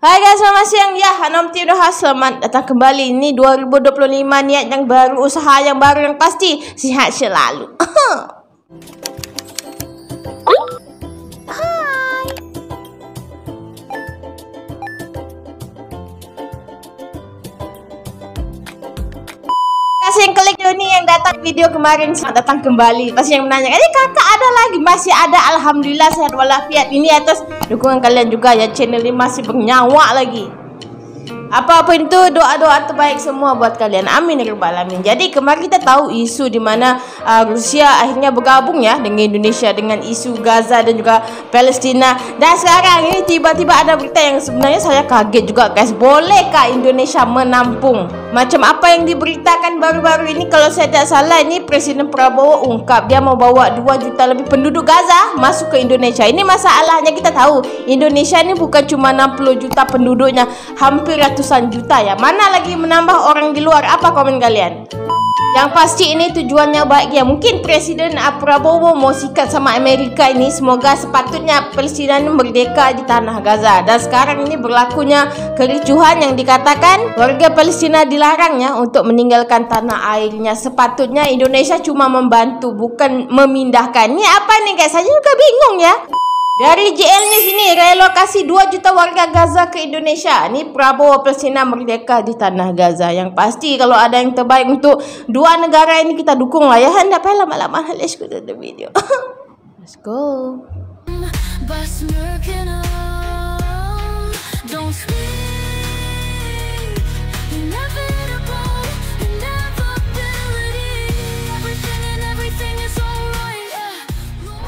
Hai guys, selamat siang ya. Hanum Tidoha, selamat datang kembali. Ini 2025, niat yang baru, usaha yang baru, yang pasti sihat selalu. Kasih yang klik ini yang datang video kemarin, selamat datang kembali. Pasti yang menanyakan, ini kakak ada lagi? Masih ada, alhamdulillah sehat walafiat. Ini atas dukungan kalian juga ya, channel ini masih bernyawa lagi. Apapun itu, doa-doa terbaik semua buat kalian, amin ya rabbal alamin. Jadi kemarin kita tahu isu di mana Rusia akhirnya bergabung ya dengan Indonesia, dengan isu Gaza dan juga Palestina. Dan sekarang ini tiba-tiba ada berita yang sebenarnya saya kaget juga guys. Bolehkah Indonesia menampung macam apa yang diberitakan baru-baru ini? Kalau saya tidak salah, ini Presiden Prabowo ungkap dia mau bawa 2 juta lebih penduduk Gaza masuk ke Indonesia. Ini masalahnya, kita tahu Indonesia ini bukan cuma 60 juta penduduknya, hampir ratusan juta ya. Mana lagi menambah orang di luar? Apa komen kalian? Yang pasti ini tujuannya baik ya. Mungkin Presiden Prabowo mau sikat sama Amerika ini. Semoga sepatutnya Palestina ini merdeka di tanah Gaza. Dan sekarang ini berlakunya kericuhan yang dikatakan warga Palestina dilarangnya untuk meninggalkan tanah airnya. Sepatutnya Indonesia cuma membantu, bukan memindahkan. Ini apa nih guys? Saya juga bingung ya. Dari JL News ini, relokasi 2 juta warga Gaza ke Indonesia. Ini Prabowo Palestina merdeka di tanah Gaza. Yang pasti kalau ada yang terbaik untuk dua negara ini kita dukung lah ya. Hendak payah lama-lama, let's go to the video. Let's go.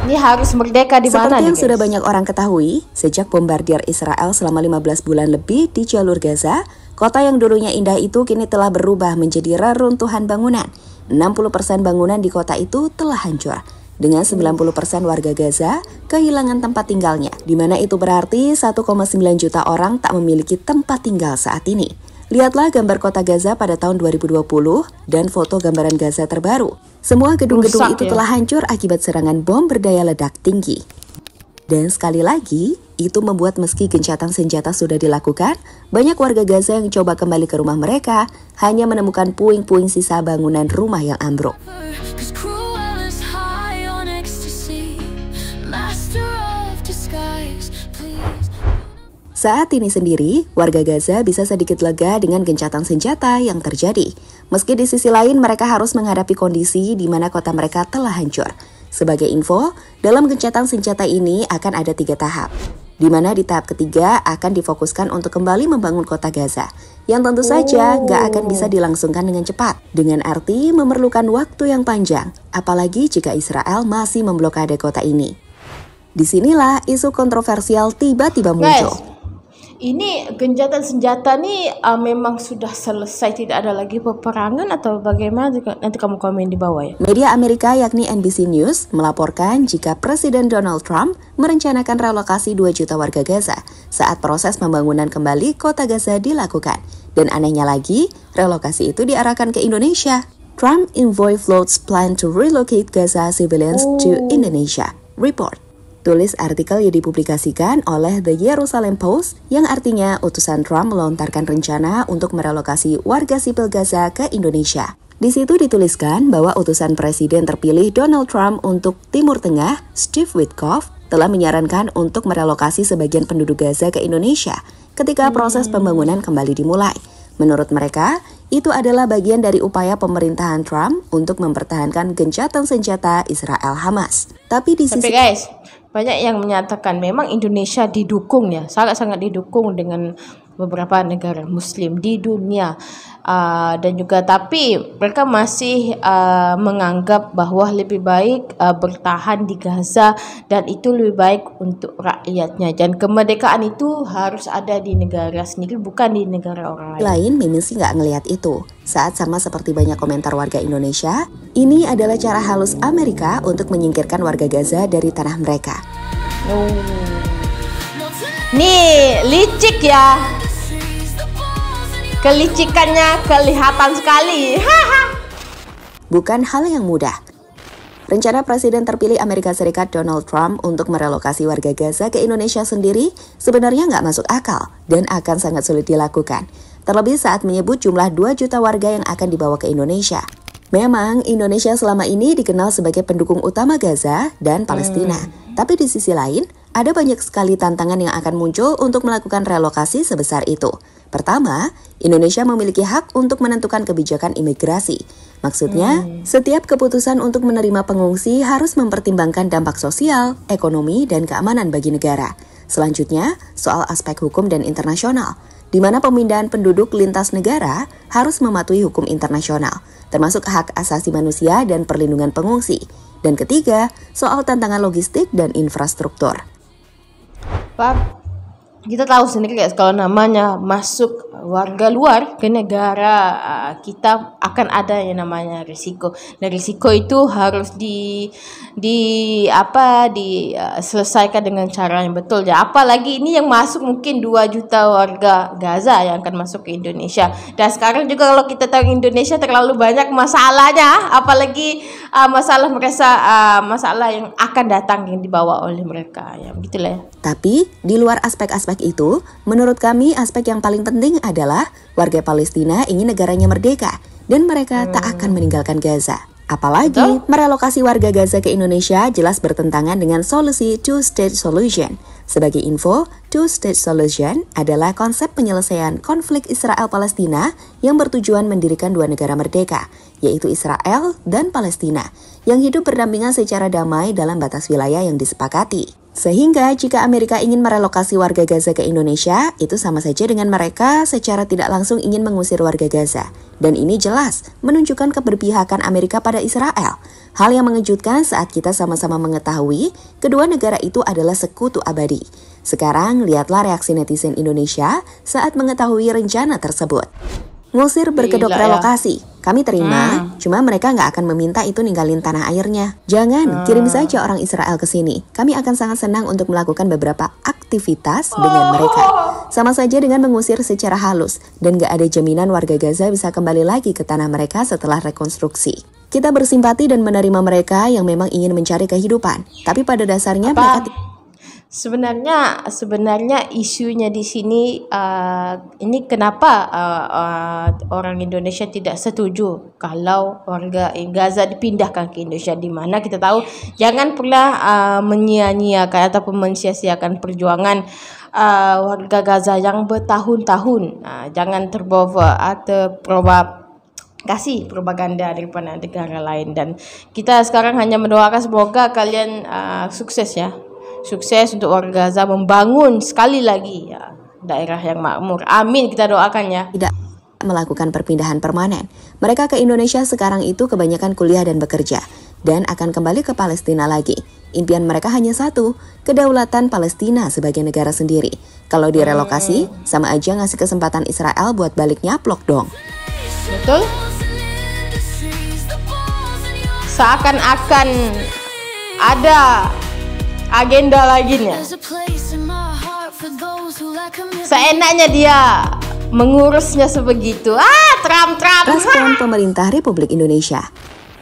Ini harus merdeka di mana? Seperti yang sudah banyak orang ketahui, sejak bombardir Israel selama 15 bulan lebih di jalur Gaza, kota yang dulunya indah itu kini telah berubah menjadi reruntuhan bangunan. 60% bangunan di kota itu telah hancur. Dengan 90% warga Gaza kehilangan tempat tinggalnya, di mana itu berarti 1,9 juta orang tak memiliki tempat tinggal saat ini. Lihatlah gambar kota Gaza pada tahun 2020 dan foto gambaran Gaza terbaru. Semua gedung-gedung itu telah hancur akibat serangan bom berdaya ledak tinggi. Dan sekali lagi, itu membuat meski gencatan senjata sudah dilakukan, banyak warga Gaza yang coba kembali ke rumah mereka hanya menemukan puing-puing sisa bangunan rumah yang ambruk. Saat ini sendiri, warga Gaza bisa sedikit lega dengan gencatan senjata yang terjadi. Meski di sisi lain mereka harus menghadapi kondisi di mana kota mereka telah hancur. Sebagai info, dalam gencatan senjata ini akan ada 3 tahap. Di mana di tahap ketiga akan difokuskan untuk kembali membangun kota Gaza. Yang tentu saja gak akan bisa dilangsungkan dengan cepat. Dengan arti memerlukan waktu yang panjang. Apalagi jika Israel masih memblokade kota ini. Disinilah isu kontroversial tiba-tiba muncul. Ini gencatan senjata nih memang sudah selesai, tidak ada lagi peperangan atau bagaimana? Nanti kamu komen di bawah ya. Media Amerika yakni NBC News melaporkan jika Presiden Donald Trump merencanakan relokasi 2 juta warga Gaza saat proses pembangunan kembali kota Gaza dilakukan. Dan anehnya lagi, relokasi itu diarahkan ke Indonesia. Trump envoy floats plan to relocate Gaza civilians to Indonesia, report. Tulis artikel yang dipublikasikan oleh The Jerusalem Post yang artinya utusan Trump melontarkan rencana untuk merelokasi warga sipil Gaza ke Indonesia. Di situ dituliskan bahwa utusan Presiden terpilih Donald Trump untuk Timur Tengah, Steve Witkoff, telah menyarankan untuk merelokasi sebagian penduduk Gaza ke Indonesia ketika proses pembangunan kembali dimulai. Menurut mereka, itu adalah bagian dari upaya pemerintahan Trump untuk mempertahankan gencatan senjata Israel-Hamas. Tapi guys, banyak yang menyatakan memang Indonesia didukung ya, sangat-sangat didukung dengan beberapa negara muslim di dunia dan juga tapi mereka masih menganggap bahwa lebih baik bertahan di Gaza dan itu lebih baik untuk rakyatnya, dan kemerdekaan itu harus ada di negara sendiri bukan di negara orang lain. Mimin sih nggak ngelihat itu. Saat sama seperti banyak komentar warga Indonesia, ini adalah cara halus Amerika untuk menyingkirkan warga Gaza dari tanah mereka. Nih licik ya, kelicikannya kelihatan sekali. Bukan hal yang mudah. Rencana Presiden terpilih Amerika Serikat Donald Trump untuk merelokasi warga Gaza ke Indonesia sendiri sebenarnya nggak masuk akal dan akan sangat sulit dilakukan. Terlebih saat menyebut jumlah 2 juta warga yang akan dibawa ke Indonesia. Memang Indonesia selama ini dikenal sebagai pendukung utama Gaza dan Palestina. Tapi di sisi lain, ada banyak sekali tantangan yang akan muncul untuk melakukan relokasi sebesar itu. Pertama, Indonesia memiliki hak untuk menentukan kebijakan imigrasi. Maksudnya, setiap keputusan untuk menerima pengungsi harus mempertimbangkan dampak sosial, ekonomi, dan keamanan bagi negara. Selanjutnya, soal aspek hukum dan internasional, di mana pemindahan penduduk lintas negara harus mematuhi hukum internasional, termasuk hak asasi manusia dan perlindungan pengungsi. Dan ketiga, soal tantangan logistik dan infrastruktur. Pak, kita tahu sendiri ya, kalau namanya masuk warga luar ke negara kita akan ada yang namanya risiko. Dan risiko itu harus diselesaikan dengan cara yang betul ya. Apalagi ini yang masuk mungkin 2 juta warga Gaza yang akan masuk ke Indonesia. Dan sekarang juga kalau kita tahu Indonesia terlalu banyak masalahnya, apalagi masalah yang akan datang yang dibawa oleh mereka ya, begitulah ya. Tapi di luar aspek-aspek itu, menurut kami aspek yang paling penting adalah warga Palestina ingin negaranya merdeka dan mereka tak akan meninggalkan Gaza. Apalagi merelokasi warga Gaza ke Indonesia jelas bertentangan dengan solusi Two-State Solution. Sebagai info, Two-State Solution adalah konsep penyelesaian konflik Israel-Palestina yang bertujuan mendirikan 2 negara merdeka, yaitu Israel dan Palestina, yang hidup berdampingan secara damai dalam batas wilayah yang disepakati. Sehingga jika Amerika ingin merelokasi warga Gaza ke Indonesia, itu sama saja dengan mereka secara tidak langsung ingin mengusir warga Gaza. Dan ini jelas menunjukkan keberpihakan Amerika pada Israel. Hal yang mengejutkan saat kita sama-sama mengetahui kedua negara itu adalah sekutu abadi. Sekarang lihatlah reaksi netizen Indonesia saat mengetahui rencana tersebut. Ngusir berkedok relokasi, kami terima, cuma mereka nggak akan meminta itu ninggalin tanah airnya. Jangan, kirim saja orang Israel ke sini. Kami akan sangat senang untuk melakukan beberapa aktivitas dengan mereka. Sama saja dengan mengusir secara halus, dan nggak ada jaminan warga Gaza bisa kembali lagi ke tanah mereka setelah rekonstruksi. Kita bersimpati dan menerima mereka yang memang ingin mencari kehidupan, tapi pada dasarnya mereka Sebenarnya isunya di sini ini kenapa orang Indonesia tidak setuju kalau warga Gaza dipindahkan ke Indonesia, di mana kita tahu jangan pernah menyia-nyiakan ataupun mensia-siakan perjuangan warga Gaza yang bertahun-tahun. Jangan terbawa kasih propaganda daripada negara lain, dan kita sekarang hanya mendoakan semoga kalian sukses ya. Sukses untuk warga Gaza membangun sekali lagi ya, daerah yang makmur. Amin, kita doakan ya. Tidak melakukan perpindahan permanen. Mereka ke Indonesia sekarang itu kebanyakan kuliah dan bekerja, dan akan kembali ke Palestina lagi. Impian mereka hanya satu, kedaulatan Palestina sebagai negara sendiri. Kalau direlokasi, sama aja ngasih kesempatan Israel buat balik nyaplok dong. Betul? Seakan-akan ada agenda lagi nih. Seenaknya dia mengurusnya sebegitu. Trump. Respon pemerintah Republik Indonesia.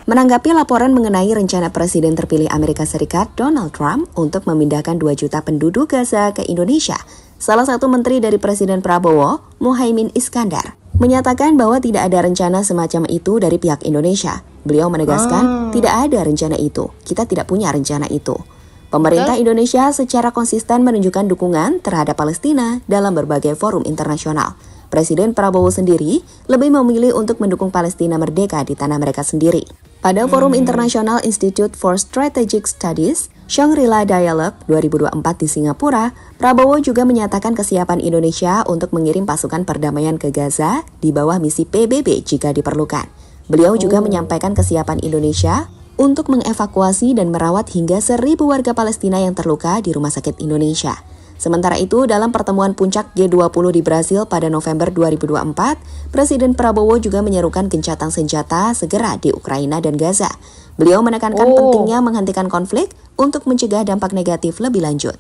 Menanggapi laporan mengenai rencana Presiden terpilih Amerika Serikat Donald Trump untuk memindahkan 2 juta penduduk Gaza ke Indonesia, salah satu menteri dari Presiden Prabowo, Muhaimin Iskandar, menyatakan bahwa tidak ada rencana semacam itu dari pihak Indonesia. Beliau menegaskan, tidak ada rencana itu. Kita tidak punya rencana itu. Pemerintah Indonesia secara konsisten menunjukkan dukungan terhadap Palestina dalam berbagai forum internasional. Presiden Prabowo sendiri lebih memilih untuk mendukung Palestina merdeka di tanah mereka sendiri. Pada forum internasional Institute for Strategic Studies, Shangri-La Dialogue 2024 di Singapura, Prabowo juga menyatakan kesiapan Indonesia untuk mengirim pasukan perdamaian ke Gaza di bawah misi PBB jika diperlukan. Beliau juga menyampaikan kesiapan Indonesia untuk mengevakuasi dan merawat hingga 1.000 warga Palestina yang terluka di Rumah Sakit Indonesia. Sementara itu, dalam pertemuan puncak G20 di Brasil pada November 2024, Presiden Prabowo juga menyerukan gencatan senjata segera di Ukraina dan Gaza. Beliau menekankan pentingnya menghentikan konflik untuk mencegah dampak negatif lebih lanjut.